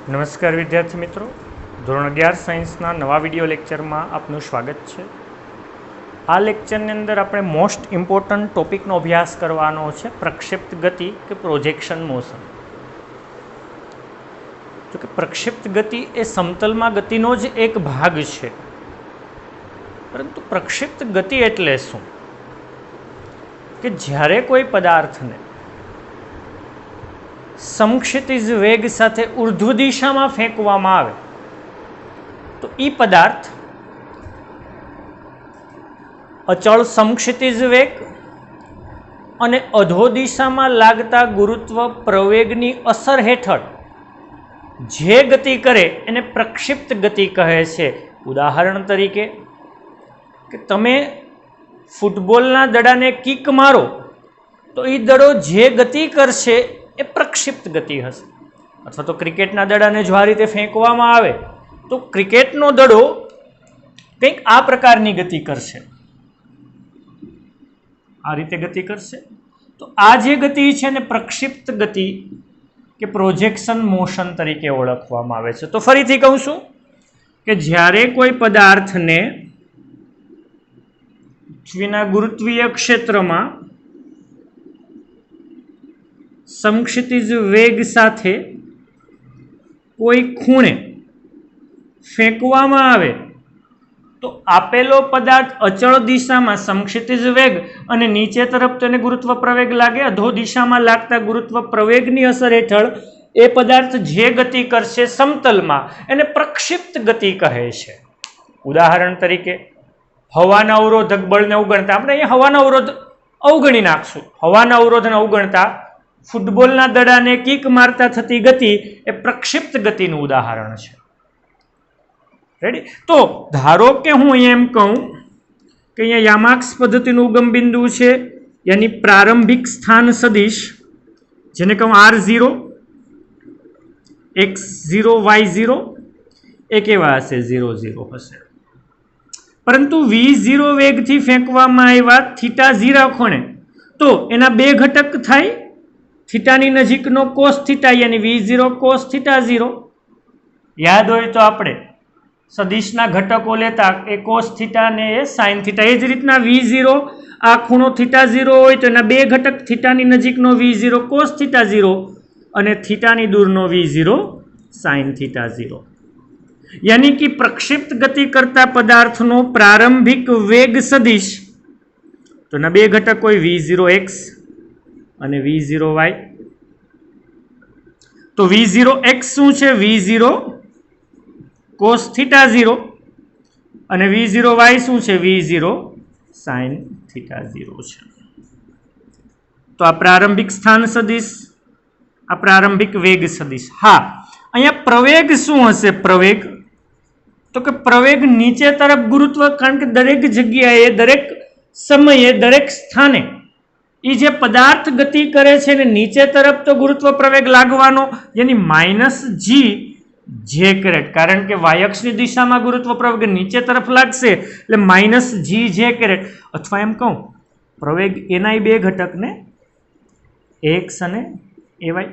નમસ્કાર વિદ્યાર્થી મિત્રો, ધોરણ 11 સાયન્સના નવા વિડીયો લેક્ચરમાં આપનું સ્વાગત છે। આ લેક્ચરની અંદર આપણે મોસ્ટ ઇમ્પોર્ટન્ટ ટોપિકનો અભ્યાસ કરવાનો છે, પ્રક્ષિપ્ત ગતિ કે પ્રોજેક્શન મોશન। જો કે પ્રક્ષિપ્ત ગતિ એ સમતલમાં ગતિનો જ એક ભાગ છે, પરંતુ પ્રક્ષિપ્ત ગતિ એટલે શું કે જ્યારે કોઈ પદાર્થને સમક્ષિતિજ વેગ સાથે ઉર્ધ્વ દિશામાં ફેંકવામાં આવે તો એ પદાર્થ અચળ સમક્ષિતિજ વેગ અને અધો દિશામાં લાગતા ગુરુત્વ પ્રવેગની અસર હેઠળ જે ગતિ કરે એને પ્રક્ષિપ્ત ગતિ કહે છે। ઉદાહરણ તરીકે કે તમે ફૂટબોલના દડાને કિક મારો તો એ દડો જે ગતિ કરશે એ પ્રક્ષિપ્ત ગતિ હશે, અથવા તો ક્રિકેટના દડાને જો આ રીતે ફેંકવામાં આવે તો ક્રિકેટનો દડો કંઈક આ પ્રકારની ગતિ કરશે, આ રીતે ગતિ કરશે। તો આ જે ગતિ છે ને પ્રક્ષિપ્ત ગતિ કે પ્રોજેક્શન મોશન તરીકે ઓળખવામાં આવે છે। તો ફરીથી કહું છું કે જ્યારે કોઈ પદાર્થને પૃથ્વીના ગુરુત્વીય ક્ષેત્રમાં સમક્ષિતિજ વેગ સાથે કોઈ ખૂણે ફેંકવામાં આવે તો આપેલો પદાર્થ અચળ દિશામાં સમક્ષિતિજ વેગ અને નીચે તરફ તેને ગુરુત્વ પ્રવેગ લાગે, અધો દિશામાં લાગતા ગુરુત્વ પ્રવેગની અસર હેઠળ એ પદાર્થ જે ગતિ કરશે સમતલમાં એને પ્રક્ષિપ્ત ગતિ કહે છે। ઉદાહરણ તરીકે હવાના અવરોધક બળને અવગણતા, આપણે અહીંયા હવાના અવરોધ અવગણી નાખશું, હવાના અવરોધને અવગણતા ફૂટબોલના દડાને કિક મારતા થતી ગતિ એ પ્રક્ષિપ્ત ગતિનું ઉદાહરણ છે। રેડી? તો ધારો કે હું અહીંયા એમ કહું કે અહીંયા યામાક્સ પદ્ધતિનું ઉગમ બિંદુ છે, યાની પ્રારંભિક સ્થાન સદિશ, જેને કહું R0, X0, Y0 એ કેવા હશે? 0, 0 હશે। પરંતુ V0 વેગથી ફેંકવામાં આવ્યા થીટા 0 ખૂણે તો એના બે ઘટક થાય, થીટાની નજીકનો કોસ થીટા યાની V0 કોસ થીટા 0, યાદ હોય તો આપણે સદિશના ઘટકો લેતા એ કોસ થીટા ને એ સાઇન થીટા, એ જ રીતના V0 આ ખૂણો થીટા 0 હોય તો એના બે ઘટક થીટાની નજીકનો V0 કોસ થીટા 0 અને થીટાની દૂરનો V0 સાઇન થીટા 0, યાની કે પ્રક્ષિપ્ત ગતિ કરતા પદાર્થનો પ્રારંભિક વેગ સદિશ તો એના બે ઘટક હોય V0x અને V0y। તો V0x શું છે? V0 cos થીટા 0 અને V0y શું છે? V0 sin થીટા 0 છે। તો આ પ્રારંભિક સ્થાન સદિશ, આ પ્રારંભિક વેગ સદિશ। હા, અહીંયા પ્રવેગ શું હશે? પ્રવેગ તો કે પ્રવેગ નીચે તરફ ગુરુત્વ, કારણ કે દરેક જગ્યાએ, દરેક સમયે, દરેક સ્થાને એ જે પદાર્થ ગતિ કરે છે ને નીચે તરફ તો ગુરુત્વ પ્રવેગ લાગવાનો, યાની માઇનસ જે કેરેટ, કારણ કે વાયક્ષની દિશામાં ગુરુત્વ પ્રવેગ નીચે તરફ લાગશે એટલે માઇનસ જે કેરેટ, અથવા એમ કહું પ્રવેગ એના બે ઘટકને એક્સ અને એવાય,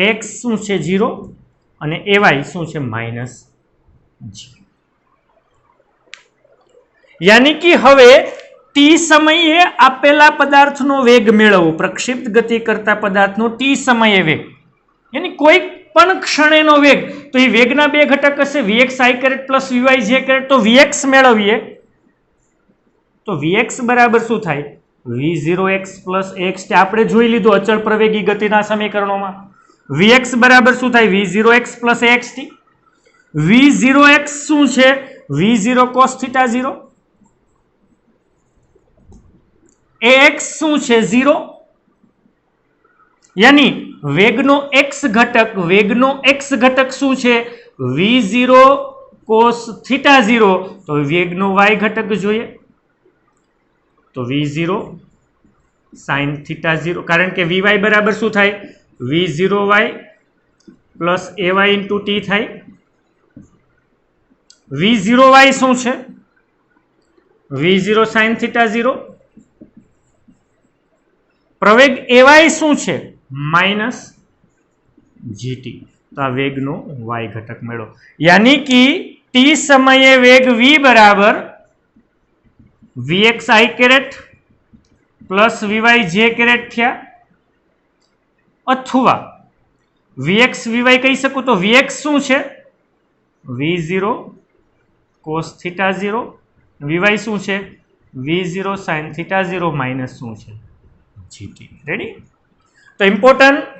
એક્સ શું છે? 0 અને એવાય શું છે? Minus g. યાની કે હવે ટી સમયે આપેલા પદાર્થનો વેગ મેળવવો, પ્રક્ષિપ્ત ગતિ કરતા પદાર્થનો ટી સમયે વેગ, યાની કોઈ પણ ક્ષણેનો વેગ, તો એ વેગના બે ઘટક હશે Vx i caret plus Vy j caret, તો Vx મેળવીએ તો Vx બરાબર શું થાય? V0x પ્લસ x, આપણે જોઈ લીધું અચળ પ્રવેગી ગતિના સમીકરણોમાં। Vx બરાબર શું થાય? V0x plus xt। V0x શું છે? V0 cos થીટા 0, ax શું છે? 0, યાની વેગનો x ઘટક શું છે? V0 cos થીટા 0, તો વેગનો y ઘટક જોઈએ તો V0 sin થીટા 0, કારણ કે Vy બરાબર શું થાય? V0y plus ay into t થાય। V0y શું છે? V0 sin થીટા 0, પ્રવેગ એવાય શું છે? Minus gt. તો આ વેગનો વાય ઘટક મેળવો. યાની કે ટી સમયે વેગ વી બરાબર વીએક્સ આઈ કેરેટ પ્લસ વીવાય જે કેરેટ થયા, અથવા વીએક્સ વીવાય કહી શકું તો વીએક્સ શું છે? V0 cos થીટા 0, વીવાય શું છે? V0 sin થીટા 0 માઇનસ શું છે? જીટી. રેડી? તો ઇમ્પોર્ટન્ટ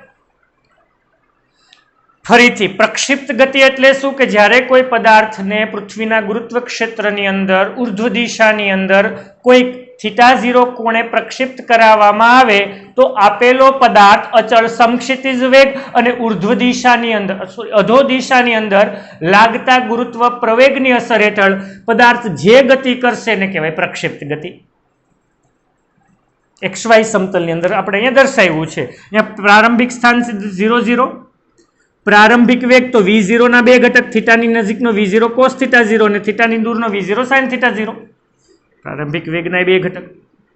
ફરીથી પ્રક્ષિપ્ત ગતિ એટલે શું કે જ્યારે કોઈ પદાર્થને પૃથ્વીના ગુરુત્વ ક્ષેત્રની અંદર ઉર્ધ્વ દિશાની અંદર કોઈ થીટા 0 કોણે પ્રક્ષિપ્ત કરાવવામાં આવે તો આપેલો પદાર્થ અચળ સમક્ષિતિજ વેગ અને ઉર્ધ્વ દિશાની અંદર અધો દિશાની અંદર લાગતા ગુરુત્વ પ્રવેગની અસર હેઠળ પદાર્થ જે ગતિ કરશે એને કહેવાય પ્રક્ષિપ્ત ગતિ. XY સમતલની અંદર આપણે અહીંયા દર્શાવ્યું છે. અહીંયા પ્રારંભિક સ્થાન 0 0, પ્રારંભિક વેગ તો V0 ના બે ઘટક, થીટાની નજીકનો V0 cos થીટા 0 અને થીટાની દૂરનો V0 sin થીટા 0. પ્રારંભિક વેગના બે ઘટક.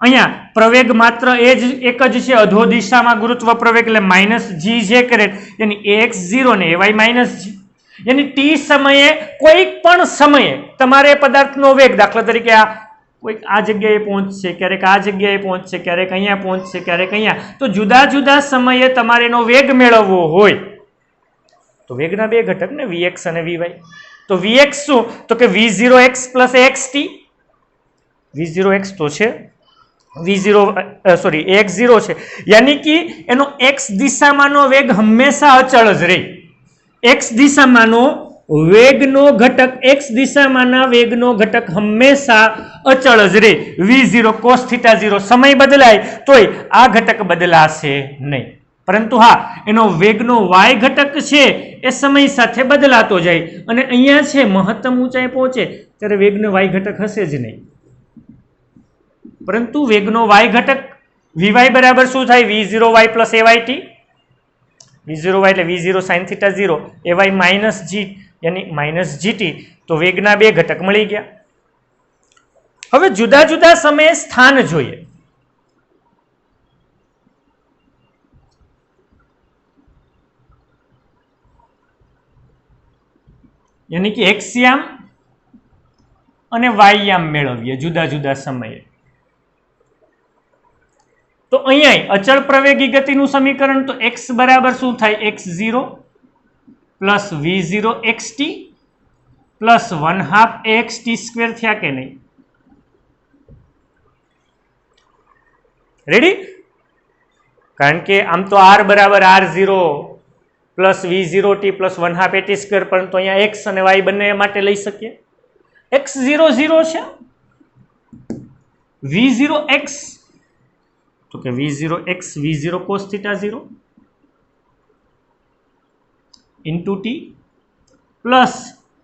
અહીંયા પ્રવેગ માત્ર એક જ છે, અધો દિશામાં ગુરુત્વ પ્રવેગ એટલે માઇનસ જી જે કેરેટ, યાની AX0 ને AY માઇનસ જી. યાની ટી સમયે કોઈક પણ સમયે તમારે પદાર્થનો વેગ, દાખલા તરીકે આ કોઈક આ જગ્યાએ પહોંચશે, ક્યારેક આ જગ્યાએ પહોંચશે, ક્યારેક અહીંયા પહોંચશે, ક્યારેક અહીંયા, તો જુદા જુદા સમયે તમારે એનો વેગ મેળવવો હોય તો વેગના બે ઘટક ને Vx અને Vy. તો Vx શું? તો કે V0x પ્લસ AXT. V0x તો છે AX0 છે, યાની કે એનો x દિશામાંનો વેગ હંમેશા અચળ જ રહે. x દિશામાંનો વેગનો ઘટક, x દિશામાંના વેગનો ઘટક હંમેશા અચળ જ રહે. V0 cos થીટા 0, સમય બદલાય તોય આ ઘટક બદલાશે નહીં, પરંતુ હા એનો વેગનો y ઘટક છે એ સમય સાથે બદલાતો જાય. અને અહીંયા છે મહત્તમ ઊંચાઈ પહોંચે ત્યારે વેગનો y ઘટક હશે જ નહીં, પરંતુ વેગનો y ઘટક Vy બરાબર શું થાય? V0y plus AYT. V0y એટલે V0 sin theta 0, AY minus g યાની માઇનસ જીટી. તો વેગના બે ઘટક મળી ગયા. હવે જુદા જુદા સમયે સ્થાન જોઈએ. યાની કે x યામ અને y યામ મેળવીએ જુદા જુદા સમયે. તો અહીંયા અચળ પ્રવેગી ગતિનું સમીકરણ તો x બરાબર શું થાય? x0 plus V0 xt plus 1/2 AXT square થયા કે નહીં? રેડી? કારણ કે આમ તો r બરાબર R0 plus V0t plus 1/2 AT square, પરંતુ અહીંયા x અને y બંને માટે લઈ શકીએ. x0 0 છે, V0x તો કે V0x V0 cos theta 0 into t plus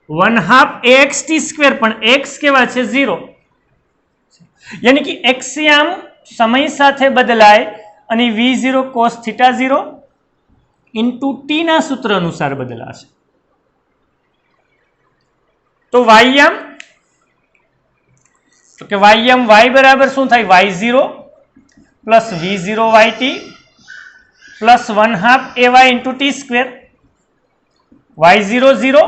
1/2 AXT square, પણ x કેવા છે? 0. યાની કે x આમ સમય સાથે બદલાય અને V0 cos theta 0 into t ના સૂત્ર અનુસાર બદલાશે. તો y આમ તો કે y આમ y બરાબર શું થાય? y0 plus V0 YT plus 1/2 AY into t square. y0 0,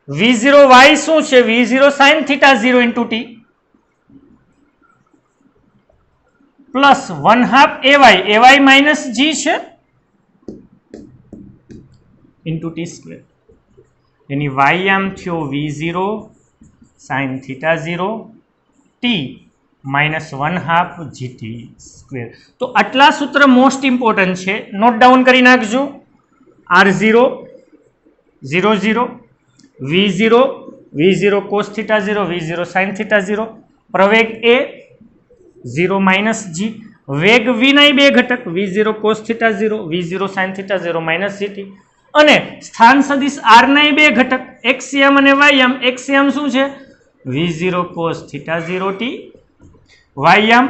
V0 y શું છે? V0 sin theta 0 into t plus 1/2 AY minus g છે ઇન્ટુ ટી સ્ક્વેર. એની y આમ થયો V0 sin theta 0 t minus 1/2 GT square. તો આટલા સૂત્ર most important છે, નોટ ડાઉન કરી નાખજો. R0 0 0, V0 cos theta 0, V0 sin theta 0, પ્રવેગ a 0 માઇનસ g, વેગ v ના બે ઘટક V0 cos theta 0, V0 sin theta 0 minus gt, અને સ્થાન સદિશ r ના બે ઘટક x યામ અને y યામ. x યામ શું છે? V0 cos theta 0 t, y યામ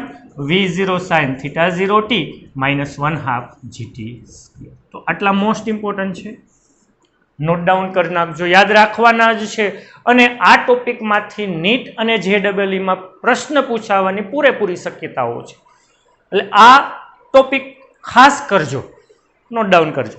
V0 sin theta 0 t minus 1/2 GT square. તો આટલા મોસ્ટ ઇમ્પોર્ટન્ટ છે, નોટ ડાઉન કરી નાખજો, યાદ રાખવાના જ છે. અને આ ટોપિકમાંથી નીટ અને JEE માં પ્રશ્ન પૂછાવાની પૂરેપૂરી શક્યતાઓ છે, એટલે આ ટોપિક ખાસ કરજો, નોટ ડાઉન કરજો.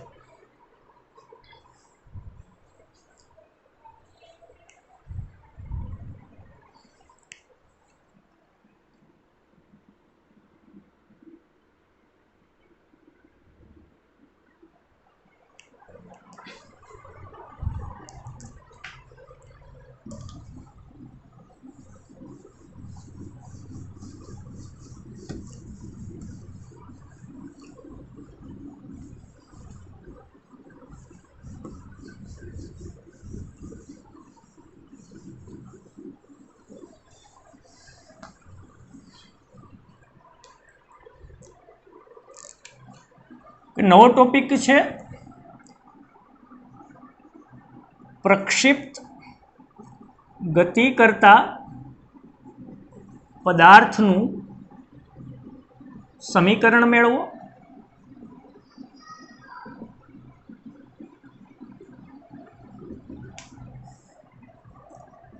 નવો ટોપિક છે પ્રક્ષિપ્ત ગતિ કરતા પદાર્થનું સમીકરણ મેળવો.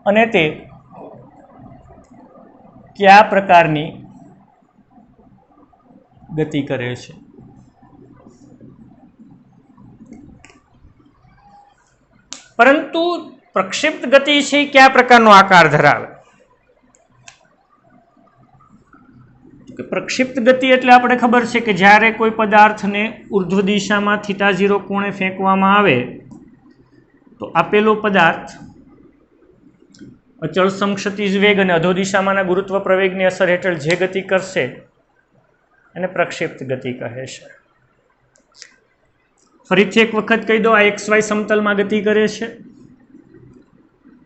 અને તે કયા પ્રકારની ગતિ કરે છે. પરંતુ પ્રક્ષિપ્ત ગતિ છે એ કયા પ્રકારનો આકાર ધરાવે? પ્રક્ષિપ્ત ગતિ એટલે આપણે ખબર છે કે જ્યારે કોઈ પદાર્થને ઉર્ધ્વ દિશામાં θ0 કોણે ફેંકવામાં આવે તો આપેલો પદાર્થ અચળ સમક્ષિતિજ વેગ અને અધો દિશામાંના ગુરુત્વ પ્રવેગની અસર હેઠળ જે ગતિ કરશે એને પ્રક્ષિપ્ત ગતિ કહે છે. ફરીથી એક વખત કહી દો, આ XY સમતલમાં ગતિ કરે છે.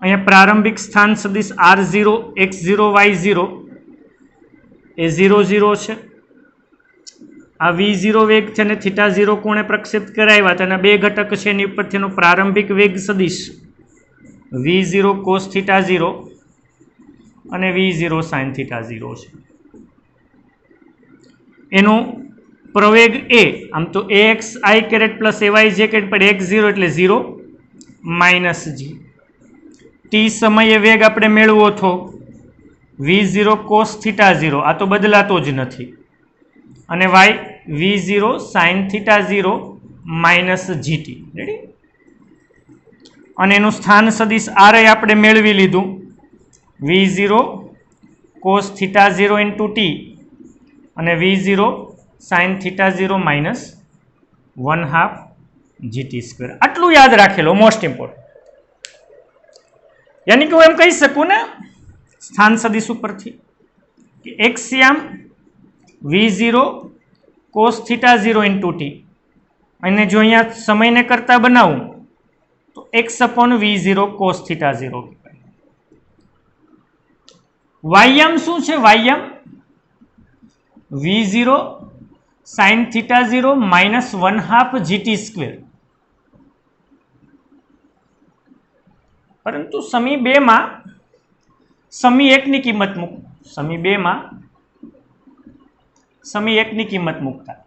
અહીંયા પ્રારંભિક સ્થાન સદિશ R0 X0 Y0 એ 0 0 છે. આ V0 વેગ છે ને θ0 કોણે પ્રક્ષિપ્ત કરાવ્યા તેના બે ઘટક છે, એની ઉપર તેનો પ્રારંભિક વેગ સદિશ V0 cos θ0 અને V0 sin θ0 છે. એનો પ્રવેગ એ આમ તો ax i caret plus ay j caret પર x0 એટલે 0 માઇનસ g. ટી સમયે વેગ આપણે મેળવો હતો V0 cos θ0, આ તો બદલાતો જ નથી, અને y V0 sin θ0 minus gt. Ready? અને એનું સ્થાન સદિશ r આપણે મેળવી લીધું V0 cos θ0 ઇન્ટુ ટી અને V0 sin θ0 minus 1/2 gt square. આટલું યાદ રાખેલો મોસ્ટ ઇમ્પોર્ટન્ટ. યાની કે હું એમ કહી શકું ને સ્થાન સદિશ ઉપરથી કે x યામ V0 cos θ0 ઇન્ટુ ટી, અને જો અહીંયા સમયને કરતા બનાવું તો x upon V0 cos θ0. Y m શું છે? Y m V0 sin θ0 minus 1/2 gt square. પરંતુ સમી 2 માં સમી 1 ની કિંમત મૂક, સમી 2 માં સમી 1 ની કિંમત મૂકતા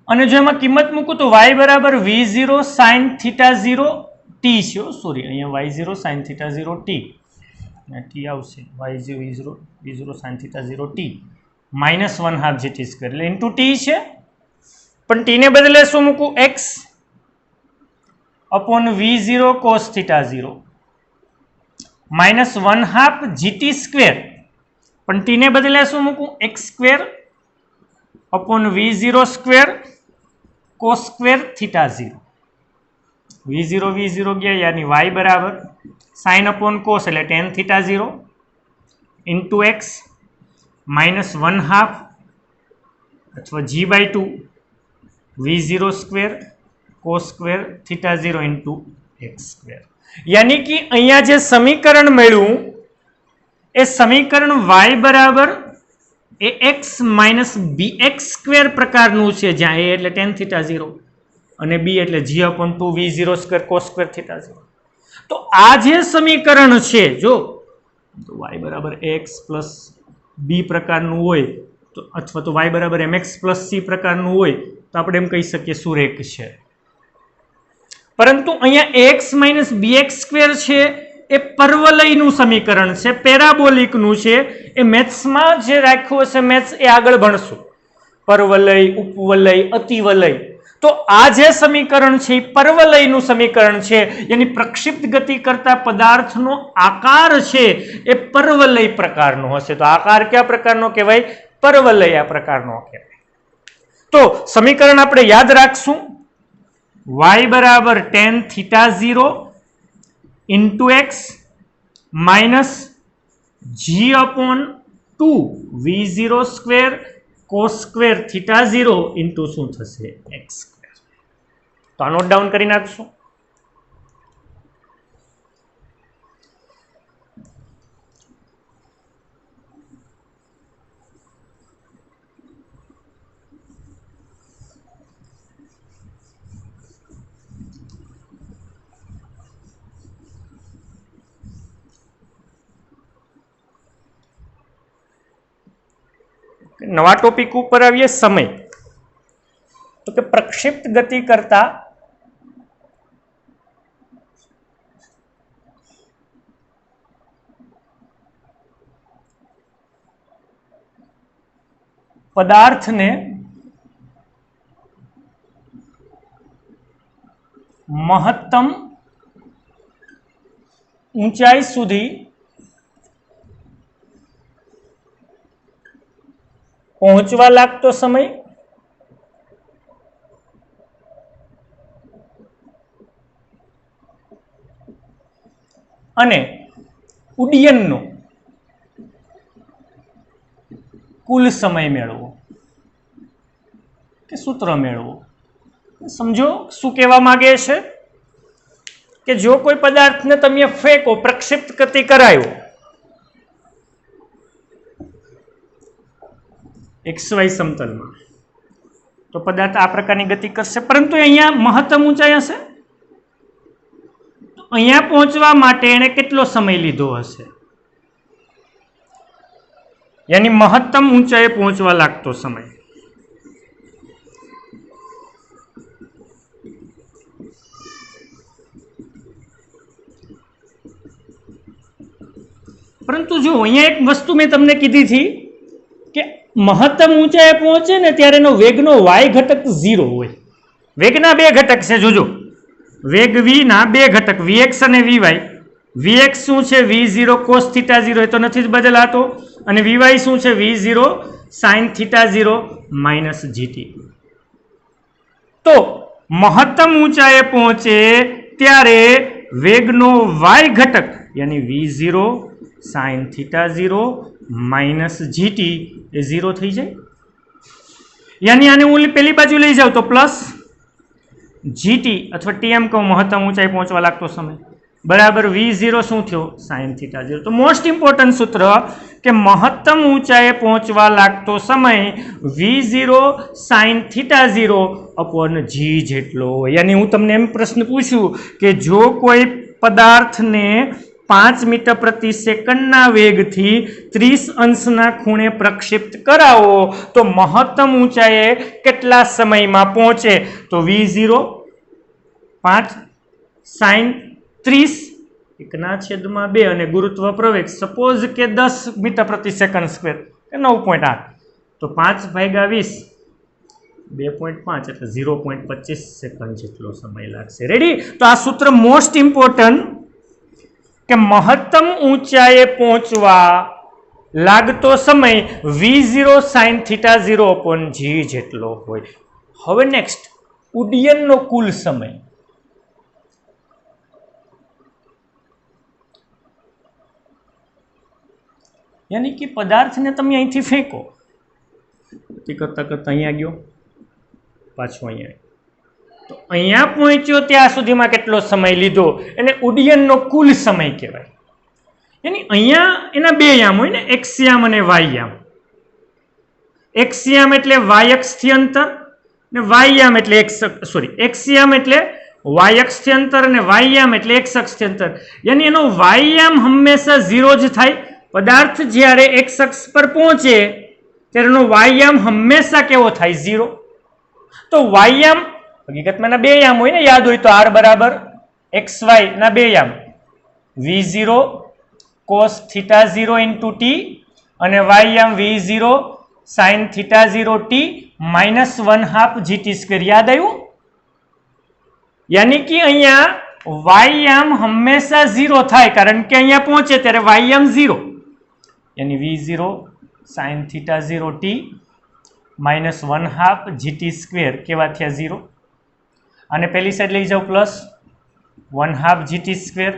અને જો એમાં કિંમત મૂકું તો y બરાબર V0 sin θ0 t છે. સોરી, અહીંયા y0 sin θ0 t ટી આવશે V0 sin θ0 t minus 1/2 gt square એટલે ઇન્ટુ ટી છે. પણ ટી ને બદલે શું મૂકું? x upon V0 cos θ0 minus 1/2 gt square. પણ ટી ને બદલે શું મૂકું? x square upon V0 square cos square θ0. V0 ગયા, યાની y બરાબર sin અપોન cos એટલે tan θ0 ઇન્ટુ x માઇનસ 1/2 અથવા g/2 V0 square cos square θ0 into x square. યાની કે અહીંયા જે સમીકરણ મળ્યું એ સમીકરણ y બરાબર ax માઇનસ bx સ્ક્વેર પ્રકારનું છે, જ્યાં a એટલે tan θ0 અને b એટલે g upon 2 V0 square cos square θ0. તો આ જે સમીકરણ છે, જો y બરાબર ax પ્લસ b પ્રકારનું હોય તો અથવા તો y બરાબર mx પ્લસ c પ્રકારનું હોય તો આપણે એમ કહી શકીએ સુરેખ છે. પરંતુ અહીંયા ax માઇનસ bx સ્ક્વેર છે એ પરવલયનું સમીકરણ છે, પેરાબોલિકનું છે. એ મેથ્સમાં જે રાખ્યું હશે મેથ્સ એ આગળ ભણશું, પરવલય, ઉપવલય, અતિવલય. તો આ જે સમીકરણ છે એ પરવલયનું સમીકરણ છે, એની પ્રક્ષિપ્ત ગતિ કરતા પદાર્થનો આકાર છે એ પરવલય પ્રકારનો હશે. તો આકાર કયા પ્રકારનો કહેવાય? પરવલય પ્રકારનો કહેવાય. તો સમીકરણ આપણે યાદ રાખશું y બરાબર tan θ0 into x minus g upon 2 V0 square cos square θ0 into શું થશે? x square. તો આ નોટ ડાઉન કરી નાખશું. नवा टॉपिक पर आવીએ समय। तो कि प्रक्षिप्त गति करता पदार्थ ने महत्तम ऊंचाई सुधी पहुंचवा लागतो समय अने उड्डयननो कुल समय मेळवो के सूत्र मेळवो। समझो शू कहेवा मांगे छे कि जो कोई पदार्थ ने तमे फेंको, प्रक्षिप्त गति करायो, XY समतल में, तो पदार्थ आ प्रकार गति करशे, परंतु अहींया महत्तम ऊंचाई हशे, तो अहींया पहोंचवा माटे एणे केटलो समय लीधो हशे, यानी महत्तम ऊंचाई पहोंचवा लागतो समय। परंतु जो अहींया एक वस्तु मैं तमने कीधी थी कि महत्तम ऊंचाई पहुंचे ने त्यारे एनो वेगनो y घटक 0 होय। वेगना बे घटक छे, जोजो वेग v ना बे घटक vx अने vy। vx शुं छे v0 cos थीटा 0 ए तो नथी ज बदलातो, अने vy शुं छे v0 sin theta 0 minus gt। तो महत्तम ऊंचाई पहुंचे त्यारे वेगनो y घटक यानी v0 sin theta 0 minus gt ए 0 थी जाए। यानी आने હું પેલી બાજુ લઈ જાઉં તો પ્લસ gt अथवा टीएम कहूं महत्तम ऊंचाई पहुंचवा लागतो समय बराबर v0 શું થયો sin थीटा 0। तो मोस्ट इम्पोर्टન્ટ सूत्र कि महत्तम ऊंचाई पहुंचवा लागतो समय v0 sin theta 0 upon g જેટલો। यानी હું તમને એમ પ્રશ્ન પૂછું કે જો કોઈ પદાર્થને 5 मीटर प्रति सेकंड वेग थी 30 अंशना खूणे प्रक्षिप्त करावो तो महत्तम ऊंचाई केटला समय में पहुंचे, तो v0 5 sin 30 1/2 અને गुरुत्व प्रवेग सपोज के 10 मीटर प्रति सेकंड स्क्वेर के 9.8 तो 5/20 2.5 એટલે 0.25 સેકન્ડ જેટલો સમય લાગશે। રેડી? તો આ સૂત્ર મોસ્ટ ઇમ્પોર્ટન્ટ કે મહત્તમ ઊંચાઈએ પહોંચવા લાગતો સમય v0 sin theta 0 upon g જેટલો હોય। હવે નેક્સ્ટ ઉડ્ડયનનો કુલ સમય। यानी कि पदार्थ ने तमे अहींथी फेंको, करता करता अहींया गयो, पाछो अहींया, तो अहींया पहोंच्यो त्यां सुधीमां केटलो समय लीधो एने उड्डयननो कुल समय कहेवाय। यानी अहींया एना बे याम होय ने, एक्स याम अने वाय याम। एक्स याम एटले वाय अक्षથી अंतर ने वाय याम एटले एक्स याम एटले वाय अक्षથી अंतर અને वाय याम एटले एक्स अक्षથી अंतर। यानी एनो वाय याम हमेशा 0 ज थाय। पदार्थ ज्यारे एक्स अक्ष पर पहुंचे त्यारे एनो वाय याम हमेशा केवो थाय 0। तो वाय याम हकीकतमां ना बे याम होय ने, याद होय तो r बराबर xy ना बे याम v0 cos theta 0 into t અને y याम v0 sin theta 0 t minus 1/2 gt square. याद आव्युं? यानी कि अहींया y याम हमेशा 0 थाय कारण के अहींया पहुंचे त्यारे y याम 0, यानी v0 sin theta 0 t minus 1/2 gt square केवा थया 0 અને પેલી સાઈડ લઈ જાઓ પ્લસ 1/2 gt સ્ક્વેર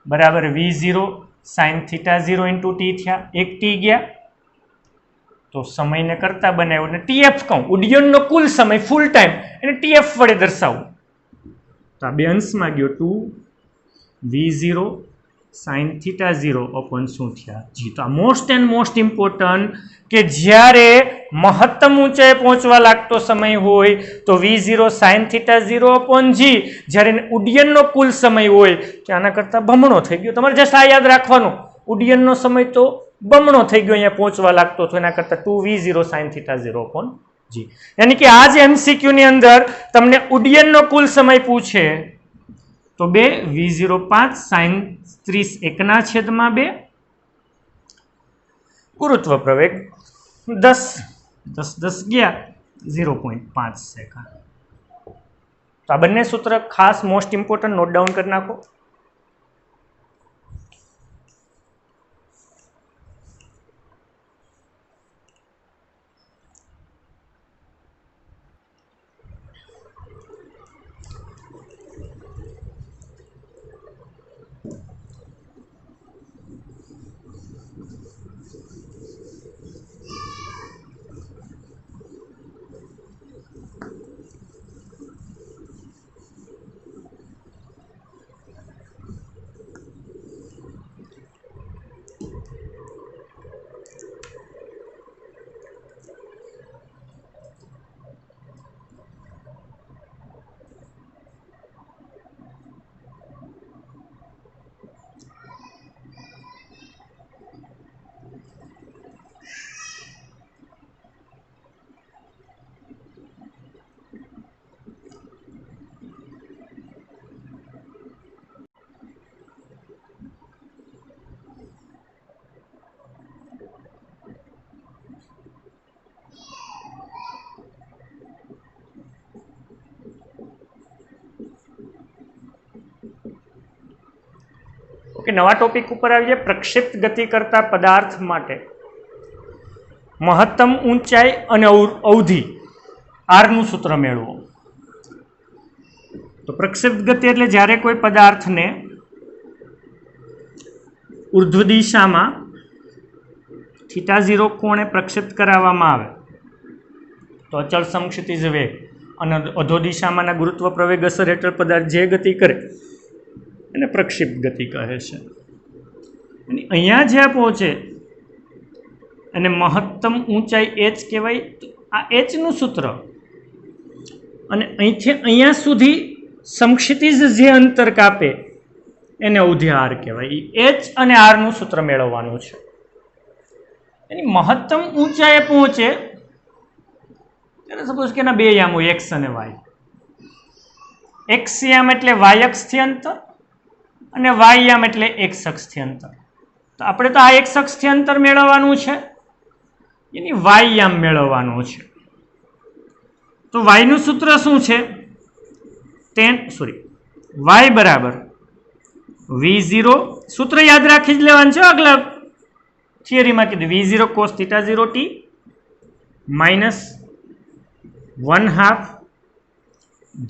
बराबर v0 sin theta 0 into t थया 1 t गया तो समय ने करता बनाव्यो ने tf कहूं उड्डयननो कुल समय फूल टाइम एने tf वडे दर्शावुं तो आ बे अंशमां गयो 2 v0 sin थीटा 0 अपॉन शुं थया g। तो आ मोस्ट एंड मोस्ट इम्पोर्टન્ટ के ज्यारे महत्तम ऊंचाई पहुंचवा लागतो समय होय तो v0 sin theta 0 upon g, ज्यारे उड्डयननो कुल समय होय तो आना करता बमणो थई गयो। तमारे जस्ट आ याद राखवानुं, उड्डयननो समय तो બમણો થઈ ગયો, અહીંયા પહોંચવા લાગતો હતો, એના કરતાં 2v0 sin θ 0 upon g. યાની કે આ જ MCQ ની અંદર તમને ઉડ્ડયનનો કુલ સમય પૂછે તો 2 v0 5 sin 30 1 છેદમાં 2, ગુરુત્વ પ્રવેગ 10 10 10 ગયા 0.5 સેકન્ડ. તો આ બંને સૂત્ર ખાસ મોસ્ટ ઇમ્પોર્ટન્ટ નોટ ડાઉન કરી નાખો. ઓકે, નવા ટોપિક ઉપર આવીએ. પ્રક્ષેપ્ત ગતિ કરતા પદાર્થ માટે મહત્તમ ઊંચાઈ અને અવધિ આર નું સૂત્ર મેળવો. તો પ્રક્ષેપ્ત ગતિ એટલે જ્યારે કોઈ પદાર્થને ઉર્ધ્વ દિશામાં θ0 કોણે પ્રક્ષેપ્ત કરાવવામાં આવે તો અચળ સમક્ષિતિજ વેગ અને અધો દિશામાંના ગુરુત્વ પ્રવેગ અસર હેઠળ પદાર્થ જે ગતિ કરે એને પ્રક્ષેપ્ત ગતિ કહે છે. અને અહીંયા જ્યાં પહોંચે અને મહત્તમ ઊંચાઈ h કહેવાય. આ h નું સૂત્ર અને અહીંથી અહીંયા સુધી સમક્ષિતિજ જે અંતર કાપે એને અવધિ r કહેવાય. h અને r નું સૂત્ર મેળવવાનું છે. એની મહત્તમ ઊંચાઈએ પહોંચે ત્યારે સપોઝ કે એના બે યામ હોય, x અને y. x યામ એટલે y અક્ષથી અંતર અને y યામ એટલે x અક્ષથી અંતર. તો આપણે તો આ x અક્ષથી અંતર મેળવવાનું છે, એની y યામ મેળવવાનું છે. તો y નું સૂત્ર શું છે? y બરાબર v0, સૂત્ર યાદ રાખી જ લેવાનું છે. આગલા થિયરીમાં કીધું v0 cos θ 0 t minus 1/2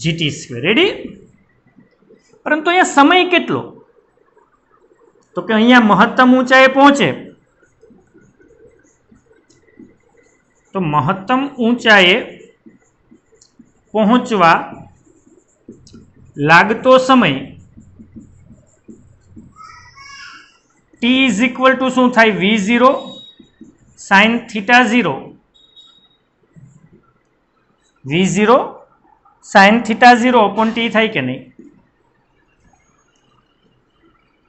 gt square. Ready? પરંતુ અહીંયા સમય કેટલો? તો કે અહીંયા મહત્તમ ઊંચાઈએ પહોંચે તો મહત્તમ ઊંચાઈએ પહોંચવા લાગતો સમય t ઇઝ ઇક્વલ ટુ શું થાય? v0 sin θ 0, v0 sin θ 0 upon t થાય કે નહીં?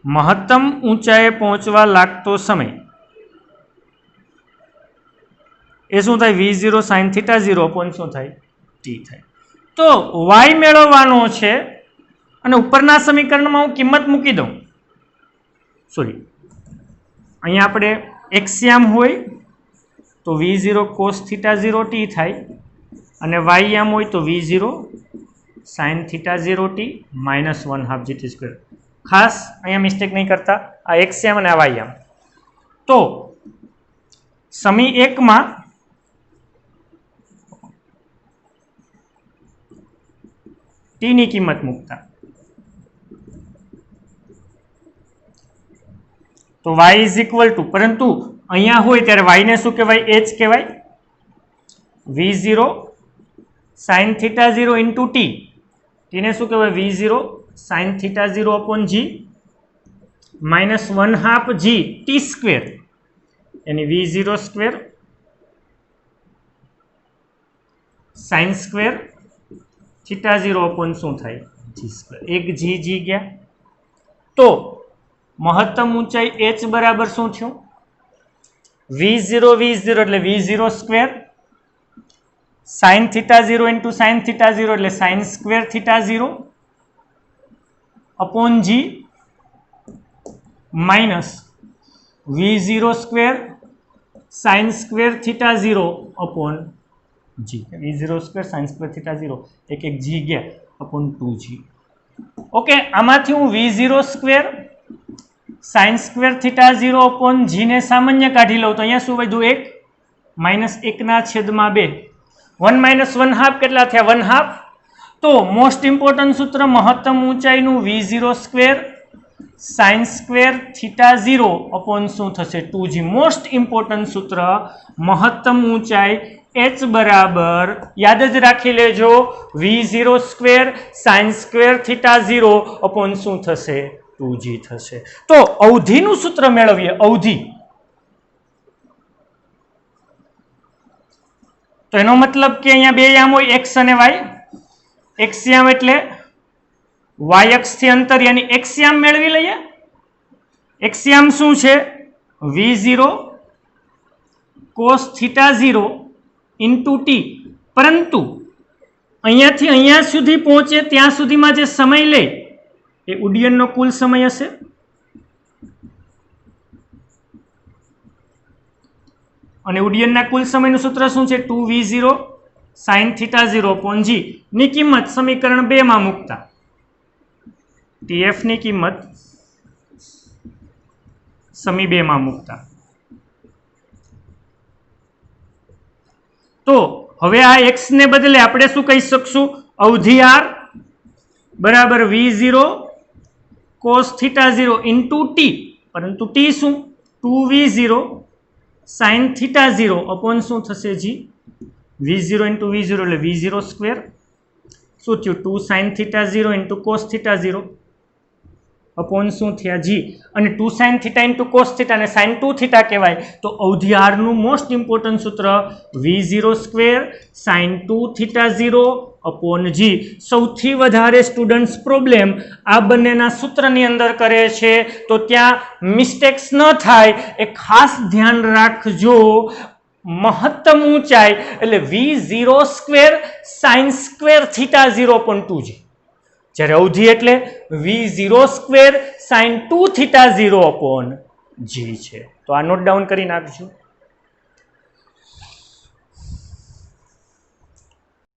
મહત્તમ ઊંચાઈએ પહોંચવા લાગતો સમય એ શું થાય? v0 sin θ 0 upon શું થાય? t થાય. તો y મેળવવાનો છે અને ઉપરના સમીકરણમાં હું કિંમત મૂકી દઉં. સોરી, અહીંયા આપણે x યામ હોય તો v0 cos θ 0 t થાય અને y યામ હોય તો v0 sin θ 0 t minus 1/2 gt square. ખાસ અહીંયા મિસ્ટેક નહીં કરતા, આ x યામ અને આ y યામ. તો સમી 1 માં t ની કિંમત મૂકતા તો y ઇઝ ઇક્વલ ટુ, પરંતુ અહીંયા હોય ત્યારે y ને શું કહેવાય? h કહેવાય. v0 sin θ 0 into t, t ને શું કહેવાય? v0 sin θ 0 upon g minus 1/2 g t square, यानी v0 square sin square θ 0 upon શું થાય? g square. એક g ગયા. તો મહત્તમ ઊંચાઈ h બરાબર શું થયું? V0 એટલે V0 square sin theta 0 into sin theta 0 એટલે sin square theta 0 upon G minus V0 square sin square theta 0 upon G. V0 square sin square theta 0 એક G ગયા અપોન 2G. ઓકે, આમાંથી હું V0 square sin square theta 0 upon G ને સામાન્ય કાઢી લઉં તો અહીંયા શું વધ્યું 1 માઇનસ 1 ના છેદમાં 2 1 માઇનસ 1/2 કેટલા થયા 1/2. તો મોસ્ટ ઇમ્પોર્ટન્ટ સૂત્ર મહત્તમ ઊંચાઈનું V0 square sin square theta 0 upon શું થશે 2G. મોસ્ટ ઇમ્પોર્ટન્ટ સૂત્ર મહત્તમ ઊંચાઈ h બરાબર યાદ જ રાખી લેજો V0 square sin square theta 0 upon શું થશે 2G થશે. તો અવધિનું સૂત્ર મેળવીએ. અવધિ તો એનો મતલબ કે અહીંયા બે યામ હોય x અને y. x યામ એટલે y અક્ષ થી અંતર યાની x યામ મેળવી લઈએ. x યામ શું છે V0 cos theta 0 into t. પરંતુ અહીંયાથી અહીંયા સુધી પહોંચે ત્યાં સુધીમાં જે સમય લે એ ઉડ્ડયનનો કુલ સમય હશે. અને ઉડ્ડયનના કુલ સમયનું સૂત્ર શું છે 2V0 sin theta 0 upon G ની કિંમત સમીકરણ 2 માં મૂકતા TF ની કિંમત સમી 2 માં મૂકતા. તો હવે આ x ને બદલે આપણે શું કહી શકશું અવધિ r બરાબર V0 cos theta 0 into t. પરંતુ t શું 2V0 sin થીટા 0 અપોન શું થશે G. V0 ઇન્ટુ V0 એટલે V0 સ્ક્વેર શું થયું 2 sin theta 0 into cos theta 0 upon શું થયા G. અને 2 sin theta into cos theta ને sin 2 થીટા કહેવાય. તો અવધિ r નું મોસ્ટ ઇમ્પોર્ટન્ટ સૂત્ર V0 square sin 2 theta 0 upon G. સૌથી વધારે સ્ટુડન્ટ્સ પ્રોબ્લેમ આ બંનેના સૂત્રની અંદર કરે છે તો ત્યાં મિસ્ટેક્સ ન થાય એ ખાસ ધ્યાન રાખજો. મહત્તમ ઊંચાઈ એટલે V0 square sin square theta 0 upon 2G. જ્યારે અવધિ એટલે V0 square sin 2 theta 0 upon G છે. તો આ નોટ ડાઉન કરી નાખજો.